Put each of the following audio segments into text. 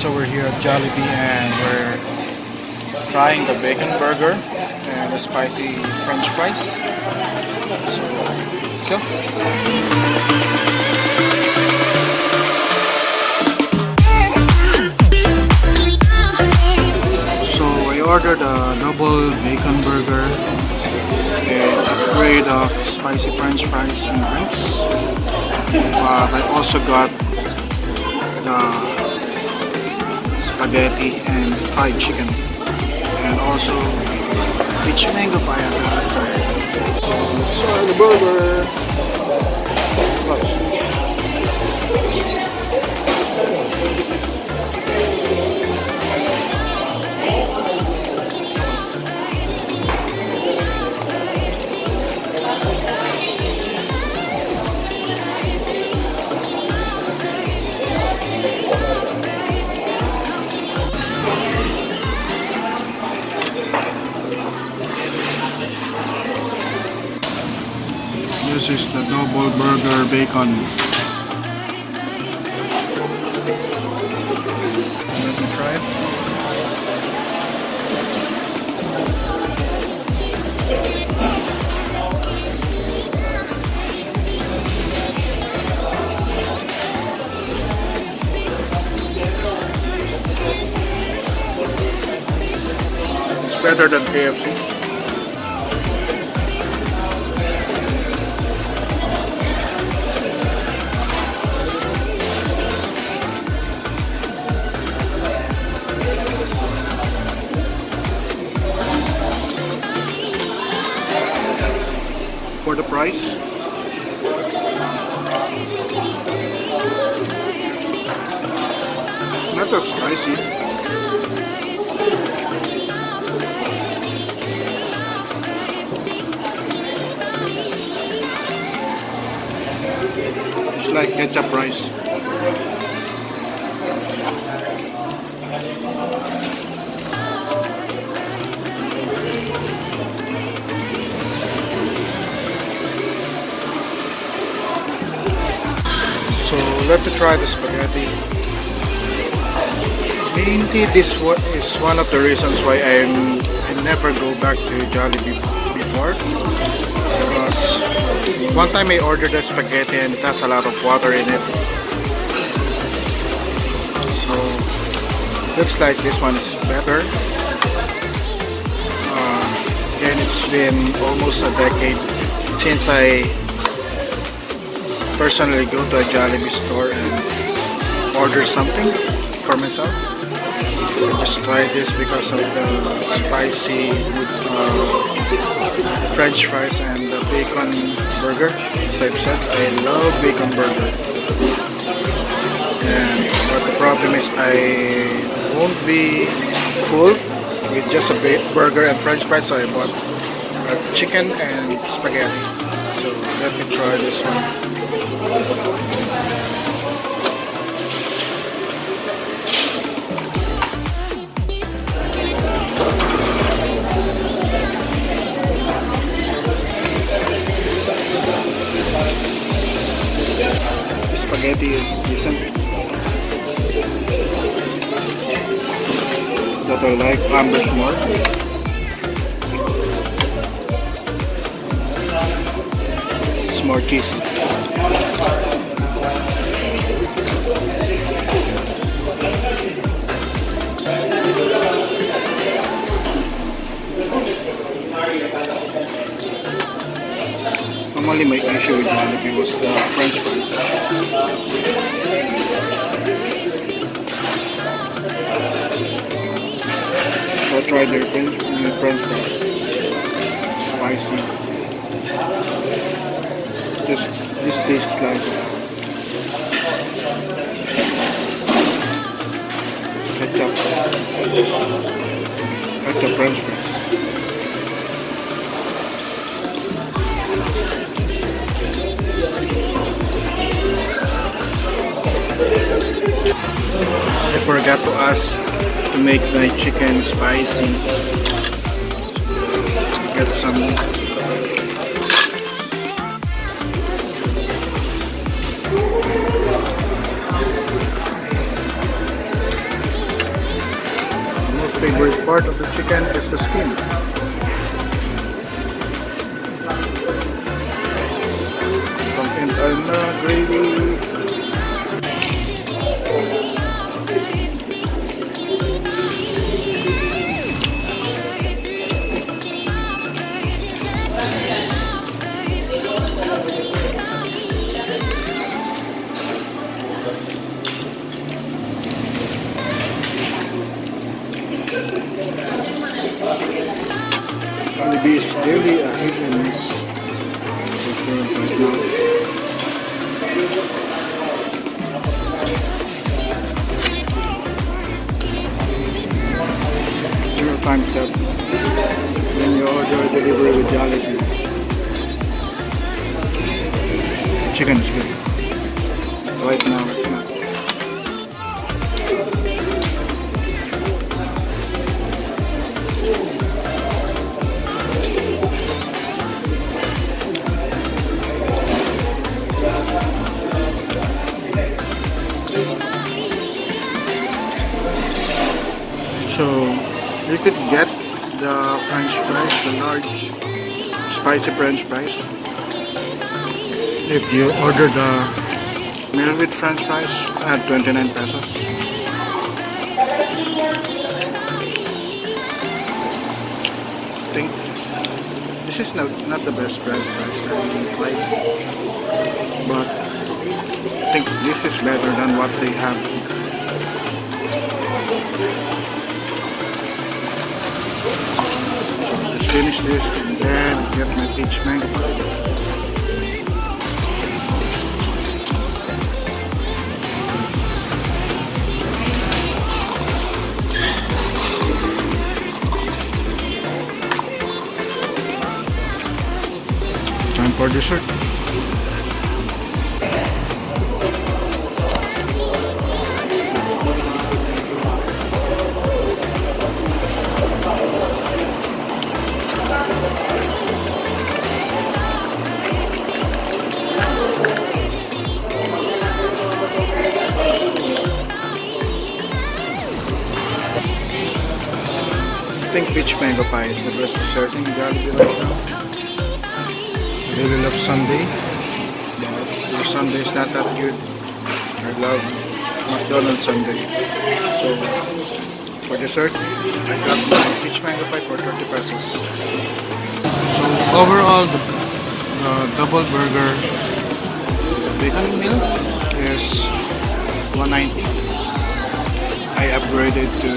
So we're here at Jollibee and we're trying the bacon burger and the spicy French fries. So let's go. So I ordered a double bacon burger, an upgrade of spicy French fries and drinks. But I also got the spaghetti and fried chicken, and also peach mango pie at the outside. So let's try the burger. This is the double burger bacon. Let me try it. It's better than KFC. For the price, not as spicy. It's like ketchup rice. So let me try the spaghetti. Mainly this is one of the reasons why I never go back to Jollibee before, because one time I ordered a spaghetti and it has a lot of water in it. So looks like this one is better. Again, it's been almost a decade since I personally go to a Jollibee store and order something for myself. I just tried this because of the spicy French fries and the bacon burger. As I've said, I love bacon burger. But the problem is I won't be full with just a burger and French fries, so I bought a chicken and spaghetti. So let me try this one. The spaghetti is decent. That I like Amber's more. It's more cheesy. Normally my issue with Jollibee was the French fries. So I tried their French fries. Spicy. This tastes like ketchup French fries. I forgot to ask to make my chicken spicy. Get some part of the chicken is the skin. Some internal gravy. Jollibee is really a hit and miss restaurant right now. Zero times up when you order delivery with Jollibee. Chicken is good. Right now it's not. So you could get the french fries, the large spicy french fries, if you order the meal with french fries at 29 pesos. I think this is not the best french fries I like, but I think this is better than what they have. Just finish this and then get my peach mango pie. Time for dessert. I think peach mango pie is the best dessert in Jollibee right now. I really love sundae, but the sundae is not that good. I love McDonald's sundae. So for dessert, I got my peach mango pie for 30 pesos. So overall, the double burger bacon meal is 190. I upgraded to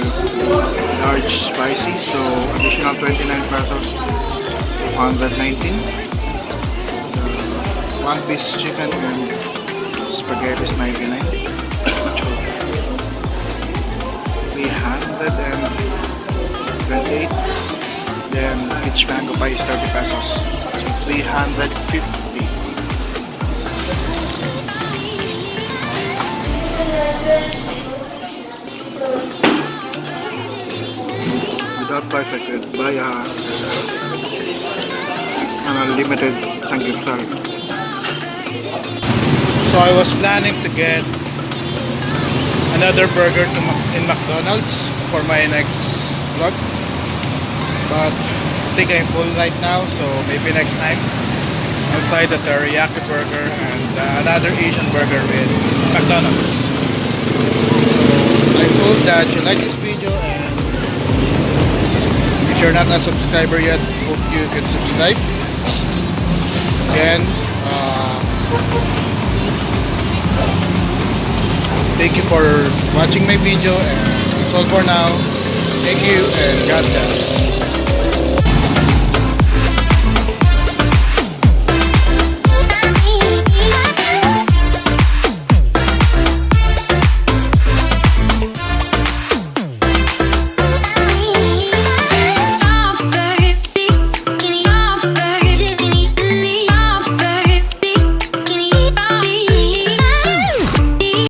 large spicy, so additional 29 pesos, 119. One piece chicken and spaghetti is 99. 328. Then peach mango pie is 30 pesos. So 350. Without price I could buy an unlimited samgyeopsal. So I was planning to get another burger in McDonald's for my next vlog, but I think I'm full right now, so maybe next time I'll try the teriyaki burger and another Asian burger with McDonald's. So I hope that you like this video, and if you're not a subscriber yet, hope you can subscribe. Again, thank you for watching my video, and that's all for now. Thank you and God bless.